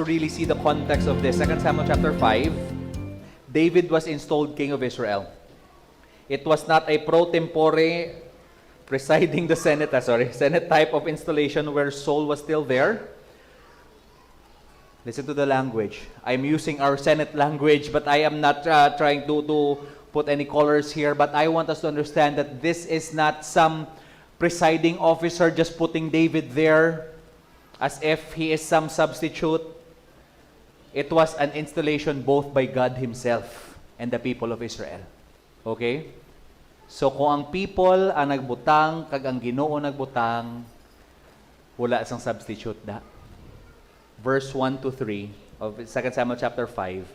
To really see the context of this, 2 Samuel chapter 5, David was installed king of Israel. It was not a pro tempore presiding the Senate type of installation where Saul was still there. Listen to the language. I'm using our Senate language, but I am not trying to put any colors here, but I want us to understand that this is not some presiding officer just putting David there as if he is some substitute. It was an installation both by God Himself and the people of Israel. Okay? So kung ang people ang nagbutang, kag ang Ginoo nagbutang, wala sang substitute da. Verse 1 to 3 of 2 Samuel chapter 5.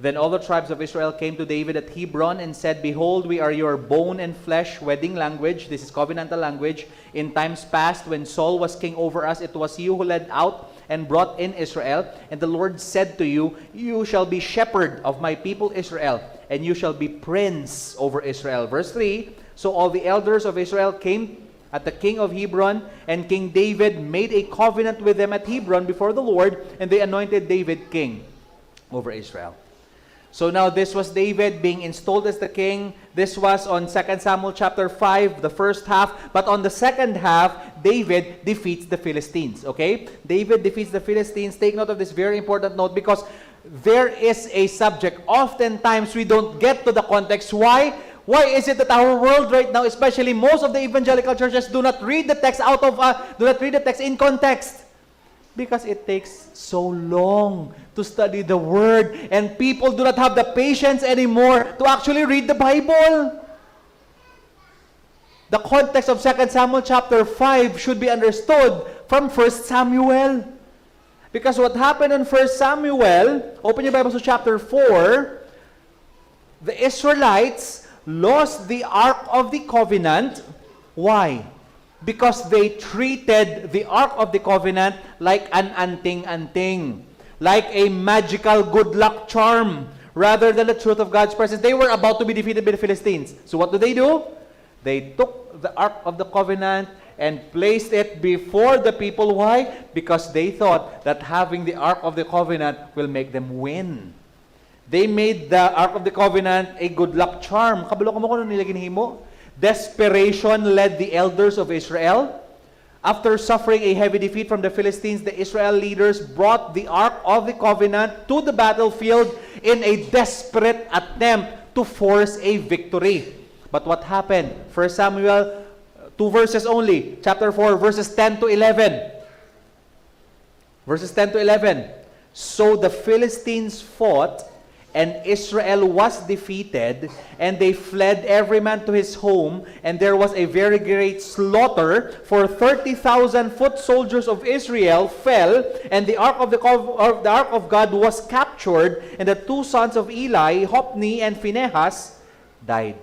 Then all the tribes of Israel came to David at Hebron and said, Behold, we are your bone and flesh, wedding language. This is covenantal language. In times past, when Saul was king over us, it was you who led out and brought in Israel. And the Lord said to you, You shall be shepherd of my people Israel, and you shall be prince over Israel. Verse 3, So all the elders of Israel came at the king of Hebron, and King David made a covenant with them at Hebron before the Lord, and they anointed David king over Israel. So now this was David being installed as the king. This was on 2 Samuel chapter 5, the first half. But on the second half, David defeats the Philistines. Okay? David defeats the Philistines. Take note of this very important note because there is a subject. Oftentimes we don't get to the context. Why? Why is it that our world right now, especially most of the evangelical churches, do not read the text in context? Because it takes so long to study the Word, and people do not have the patience anymore to actually read the Bible. The context of 2 Samuel chapter 5 should be understood from 1 Samuel. Because what happened in 1 Samuel, open your Bibles to chapter 4, the Israelites lost the Ark of the Covenant. Why? Because they treated the Ark of the Covenant like an anting-anting, like a magical good luck charm, rather than the truth of God's presence. They were about to be defeated by the Philistines. So what do? They took the Ark of the Covenant and placed it before the people. Why? Because they thought that having the Ark of the Covenant will make them win. They made the Ark of the Covenant a good luck charm. Kabalo ka mo kung nilagin himo? Desperation led the elders of Israel. After suffering a heavy defeat from the Philistines, the Israel leaders brought the Ark of the Covenant to the battlefield in a desperate attempt to force a victory. But what happened? 1 Samuel, 2 verses only, chapter 4, verses 10 to 11. Verses 10 to 11. So the Philistines fought, and Israel was defeated, and they fled every man to his home, and there was a very great slaughter, for 30,000 foot soldiers of Israel fell, and the ark of God was captured, and the two sons of Eli, Hophni and Phinehas, died.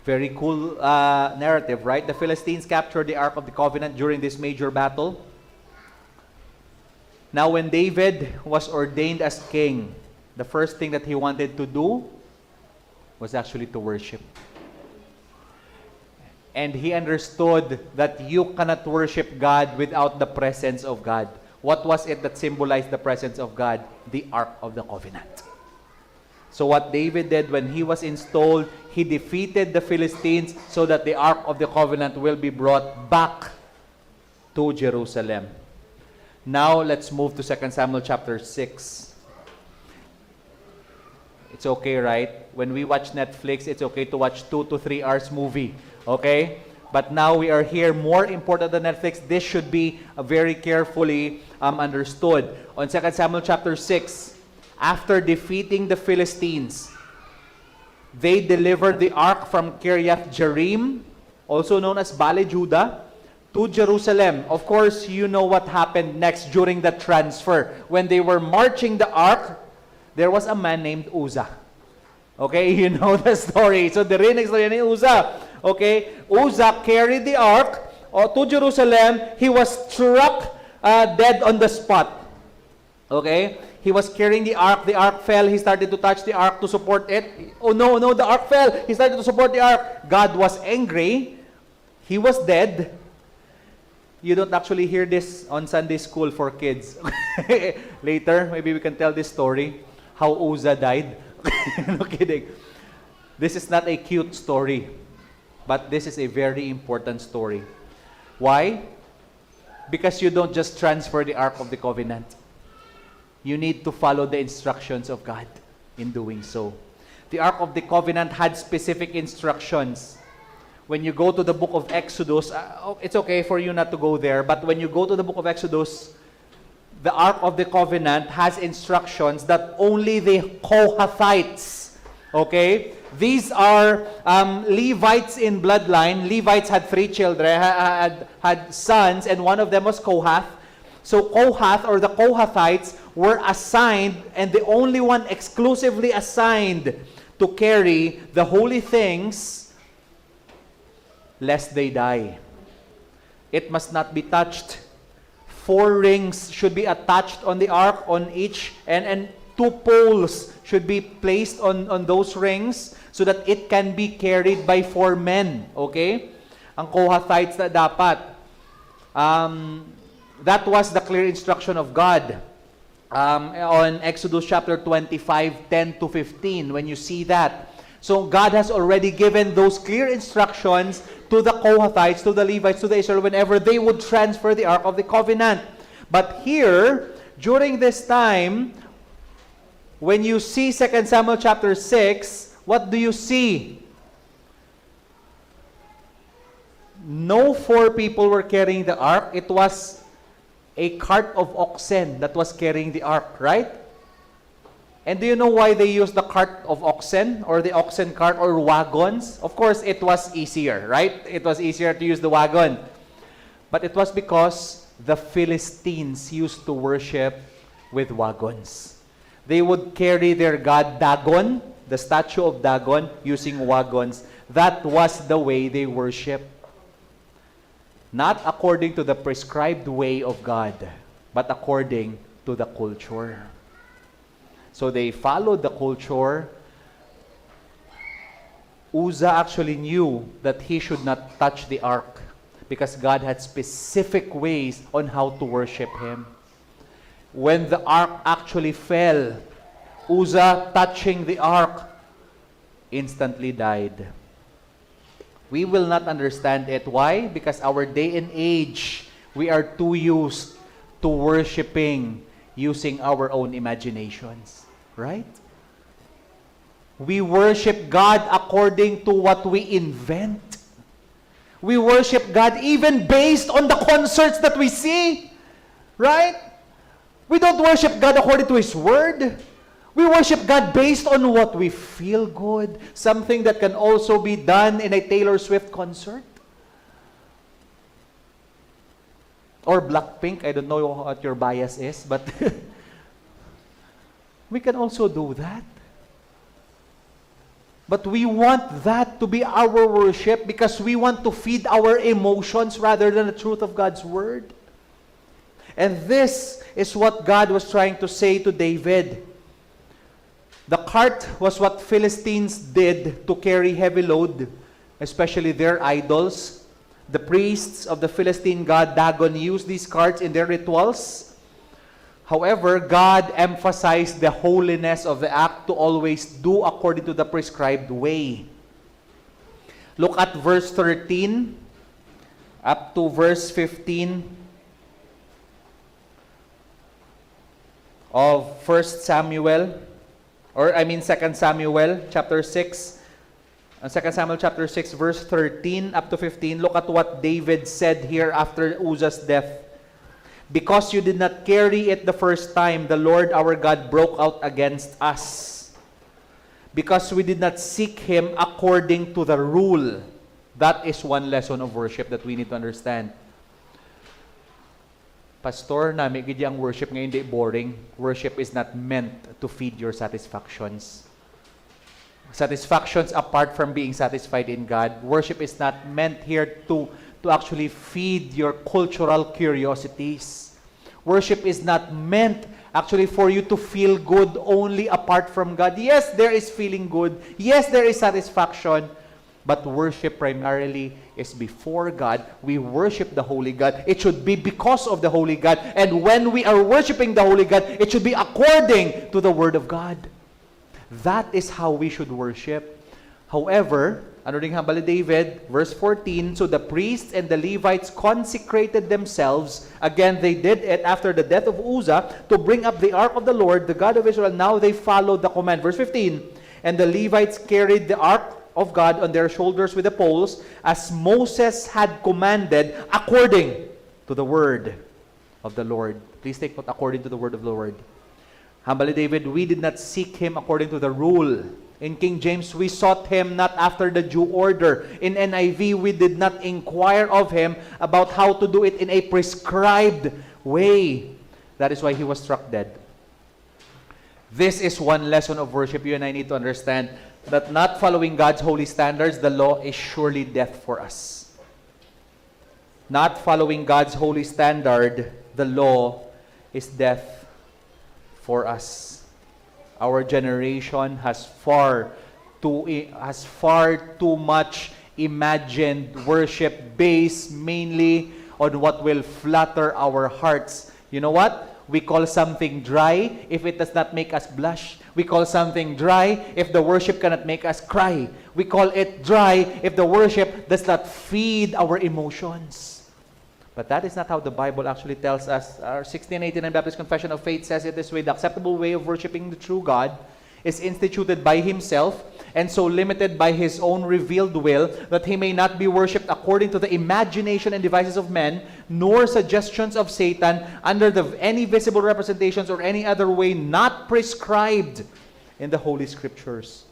Very cool narrative, right? The Philistines captured the Ark of the Covenant during this major battle. Now, when David was ordained as king, the first thing that he wanted to do was actually to worship. And he understood that you cannot worship God without the presence of God. What was it that symbolized the presence of God? The Ark of the Covenant. So what David did when he was installed, he defeated the Philistines so that the Ark of the Covenant will be brought back to Jerusalem. Now, let's move to 2 Samuel chapter 6. It's okay, right? When we watch Netflix, it's okay to watch 2 to 3 hours movie. Okay? But now we are here, more important than Netflix. This should be very carefully understood. On 2 Samuel chapter 6, after defeating the Philistines, they delivered the ark from Kiriath Jearim, also known as Bale Judah, to Jerusalem. Of course, you know what happened next during the transfer. When they were marching the ark, there was a man named Uzzah. Okay, you know the story. So, narinig story ni Uzzah. Okay, Uzzah carried the ark to Jerusalem. He was struck dead on the spot. Okay, he was carrying the ark fell, he started to touch the ark to support it. Oh no, the ark fell, he started to support the ark. God was angry, he was dead. You don't actually hear this on Sunday school for kids. Later, maybe we can tell this story, how Uzzah died. No kidding. This is not a cute story, but this is a very important story. Why? Because you don't just transfer the Ark of the Covenant. You need to follow the instructions of God in doing so. The Ark of the Covenant had specific instructions. When you go to the book of Exodus, it's okay for you not to go there, but when you go to the book of Exodus, the Ark of the Covenant has instructions that only the Kohathites, okay? These are Levites in bloodline. Levites had 3 children, had sons, and one of them was Kohath. So Kohath, or the Kohathites, were assigned, and the only one exclusively assigned to carry the holy things, lest they die. It must not be touched. 4 rings should be attached on the ark on each, and 2 poles should be placed on those rings so that it can be carried by 4 men. Okay? Ang Kohathites na dapat. That was the clear instruction of God. On Exodus chapter 25, 10 to 15, when you see that. So God has already given those clear instructions to the Kohathites, to the Levites, to the Israel, whenever they would transfer the Ark of the Covenant. But here, during this time, when you see 2 Samuel chapter 6, what do you see? No 4 people were carrying the ark. It was a cart of oxen that was carrying the ark, right? And do you know why they used the cart of oxen, or the oxen cart, or wagons? Of course, it was easier, right? It was easier to use the wagon. But it was because the Philistines used to worship with wagons. They would carry their god Dagon, the statue of Dagon, using wagons. That was the way they worship. Not according to the prescribed way of God, but according to the culture. So they followed the culture. Uzzah actually knew that he should not touch the ark because God had specific ways on how to worship Him. When the ark actually fell, Uzzah, touching the ark, instantly died. We will not understand it. Why? Because our day and age, we are too used to worshiping using our own imaginations. Right? We worship God according to what we invent. We worship God even based on the concerts that we see. Right? We don't worship God according to His Word. We worship God based on what we feel good. Something that can also be done in a Taylor Swift concert. Or Blackpink. I don't know what your bias is, but we can also do that. But we want that to be our worship because we want to feed our emotions rather than the truth of God's Word. And this is what God was trying to say to David. The cart was what Philistines did to carry heavy load, especially their idols. The priests of the Philistine god Dagon used these carts in their rituals. However, God emphasized the holiness of the act to always do according to the prescribed way. Look at verse 13 up to verse 15 of 1 Samuel. Or, 2 Samuel chapter 6. 2 Samuel chapter 6, verse 13 up to 15. Look at what David said here after Uzzah's death. Because you did not carry it the first time, the Lord our God broke out against us. Because we did not seek Him according to the rule. That is one lesson of worship that we need to understand. Pastor, nami gid ang worship ngayon di boring. Worship is not meant to feed your satisfactions. Satisfactions apart from being satisfied in God. Worship is not meant here to actually feed your cultural curiosities. Worship is not meant actually for you to feel good only apart from God. Yes, there is feeling good. Yes, there is satisfaction. But worship primarily is before God. We worship the Holy God. It should be because of the Holy God. And when we are worshiping the Holy God, it should be according to the Word of God. That is how we should worship. However, ano ring hambal ni David, verse 14, so the priests and the Levites consecrated themselves. Again, they did it after the death of Uzzah to bring up the ark of the Lord, the God of Israel. Now they followed the command. Verse 15, and the Levites carried the ark of God on their shoulders with the poles, as Moses had commanded, according to the word of the Lord. Please take note, according to the word of the Lord. Hambal ni David, we did not seek Him according to the rule. In King James, we sought Him not after the due order. In NIV, we did not inquire of Him about how to do it in a prescribed way. That is why He was struck dead. This is one lesson of worship you and I need to understand, that not following God's holy standards, the law is surely death for us. Not following God's holy standard, the law is death for us. Our generation has far too much imagined worship based mainly on what will flatter our hearts. You know what? We call something dry if it does not make us blush. We call something dry if the worship cannot make us cry. We call it dry if the worship does not feed our emotions. But that is not how the Bible actually tells us. Our 1689 Baptist Confession of Faith says it this way: the acceptable way of worshiping the true God is instituted by Himself, and so limited by His own revealed will, that He may not be worshipped according to the imagination and devices of men, nor suggestions of Satan, under any visible representations or any other way not prescribed in the Holy Scriptures.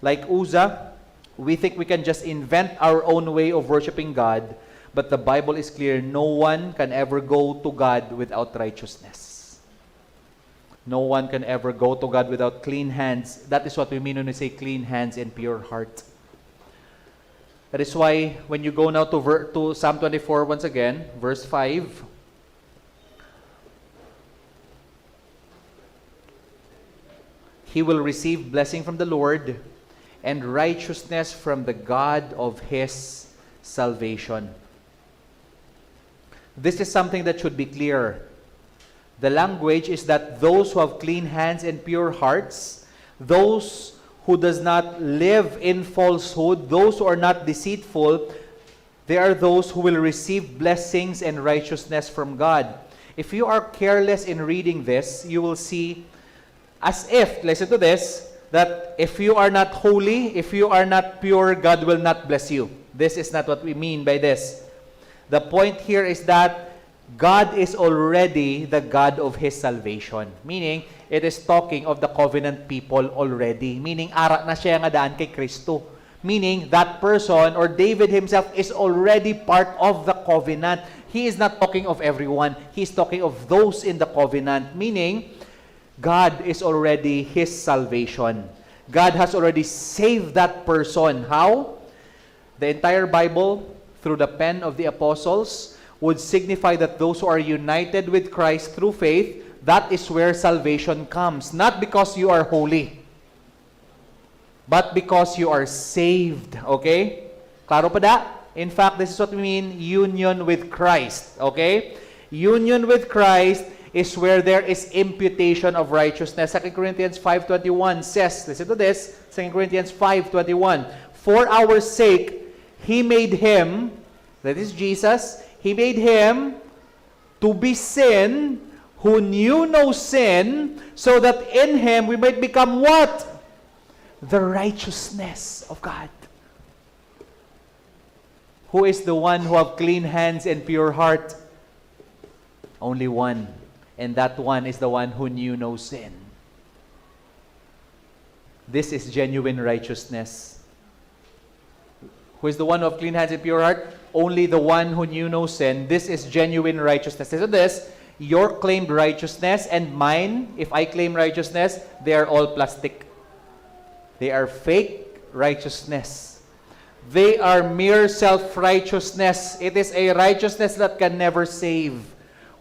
Like Uzzah, we think we can just invent our own way of worshiping God, but the Bible is clear, no one can ever go to God without righteousness. No one can ever go to God without clean hands. That is what we mean when we say clean hands and pure heart. That is why when you go now to Psalm 24 once again, verse 5, he will receive blessing from the Lord and righteousness from the God of his salvation. This is something that should be clear. The language is that those who have clean hands and pure hearts, those who does not live in falsehood, those who are not deceitful, they are those who will receive blessings and righteousness from God. If you are careless in reading this, you will see as if, listen to this, that if you are not holy, if you are not pure, God will not bless you. This is not what we mean by this. The point here is that God is already the God of His salvation. Meaning, it is talking of the covenant people already. Meaning, ara na siya nga daan kay Kristo. Meaning, that person or David himself is already part of the covenant. He is not talking of everyone. He is talking of those in the covenant. Meaning, God is already his salvation. God has already saved that person. How? The entire Bible, through the pen of the apostles, would signify that those who are united with Christ through faith, that is where salvation comes. Not because you are holy, but because you are saved. Okay? Klaro pa da? In fact, this is what we mean, union with Christ. Okay? Union with Christ is where there is imputation of righteousness. 2 Corinthians 5:21 says, listen to this, 2 Corinthians 5:21, for our sake, He made Him, that is Jesus, He made Him to be sin, who knew no sin, so that in Him we might become what? The righteousness of God. Who is the one who have clean hands and pure heart? Only one. And that one is the one who knew no sin. This is genuine righteousness. Who is the one who have clean hands and pure heart? Only the one who knew no sin. This is genuine righteousness. Listen to this. Your claimed righteousness and mine, if I claim righteousness, they are all plastic. They are fake righteousness. They are mere self-righteousness. It is a righteousness that can never save.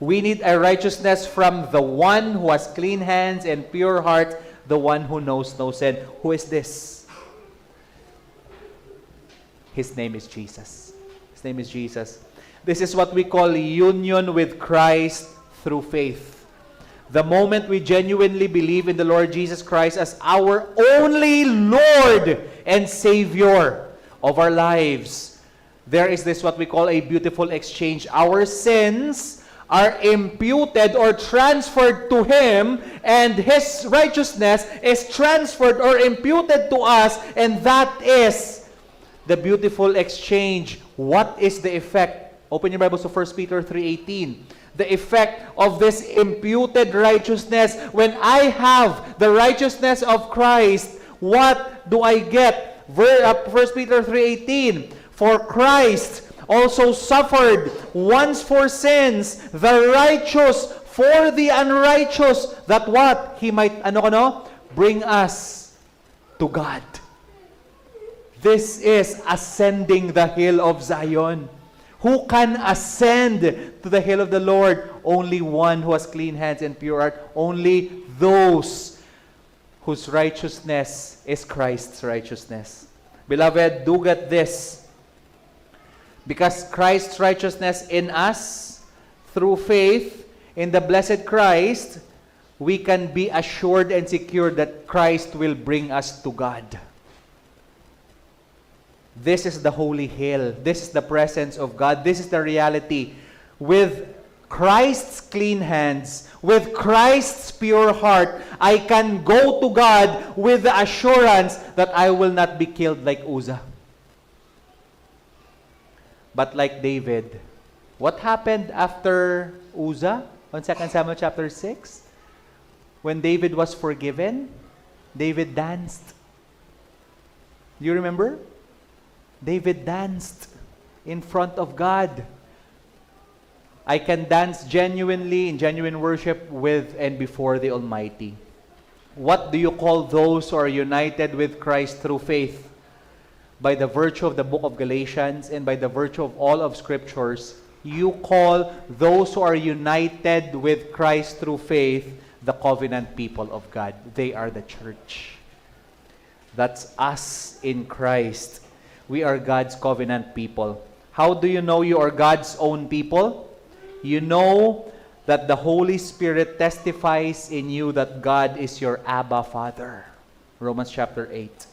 We need a righteousness from the one who has clean hands and pure heart, the one who knows no sin. Who is this? His name is Jesus. His name is Jesus. This is what we call union with Christ through faith. The moment we genuinely believe in the Lord Jesus Christ as our only Lord and Savior of our lives, there is this what we call a beautiful exchange. Our sins are imputed or transferred to Him, and His righteousness is transferred or imputed to us, and that is the beautiful exchange. What is the effect? Open your Bibles to 1 Peter 3:18. The effect of this imputed righteousness. When I have the righteousness of Christ, what do I get? 1 Peter 3:18. For Christ also suffered once for sins, the righteous for the unrighteous, that what? He might, bring us to God. This is ascending the hill of Zion. Who can ascend to the hill of the Lord? Only one who has clean hands and pure heart. Only those whose righteousness is Christ's righteousness. Beloved, do get this. Because Christ's righteousness in us, through faith in the blessed Christ, we can be assured and secure that Christ will bring us to God. This is the holy hill. This is the presence of God. This is the reality. With Christ's clean hands, with Christ's pure heart, I can go to God with the assurance that I will not be killed like Uzzah. But like David, what happened after Uzzah on 2 Samuel chapter 6? When David was forgiven, David danced. Do you remember? David danced in front of God. I can dance genuinely in genuine worship with and before the Almighty. What do you call those who are united with Christ through faith? By the virtue of the book of Galatians and by the virtue of all of Scriptures, you call those who are united with Christ through faith the covenant people of God. They are the church. That's us in Christ. We are God's covenant people. How do you know you are God's own people? You know that the Holy Spirit testifies in you that God is your Abba Father. Romans chapter 8.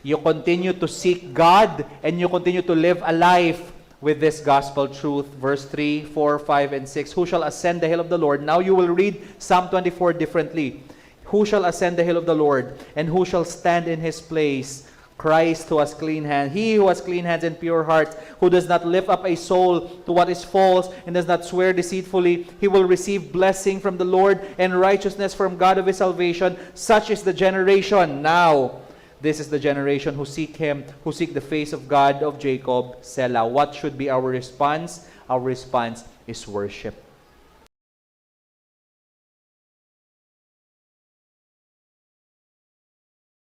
You continue to seek God and you continue to live a life with this gospel truth. Verse 3, 4, 5, and 6. Who shall ascend the hill of the Lord? Now you will read Psalm 24 differently. Who shall ascend the hill of the Lord? And who shall stand in His place? Christ, who has clean hands. He who has clean hands and pure heart, who does not lift up a soul to what is false and does not swear deceitfully, he will receive blessing from the Lord and righteousness from God of his salvation. Such is the generation now. This is the generation who seek Him, who seek the face of God of Jacob, Selah. What should be our response? Our response is worship.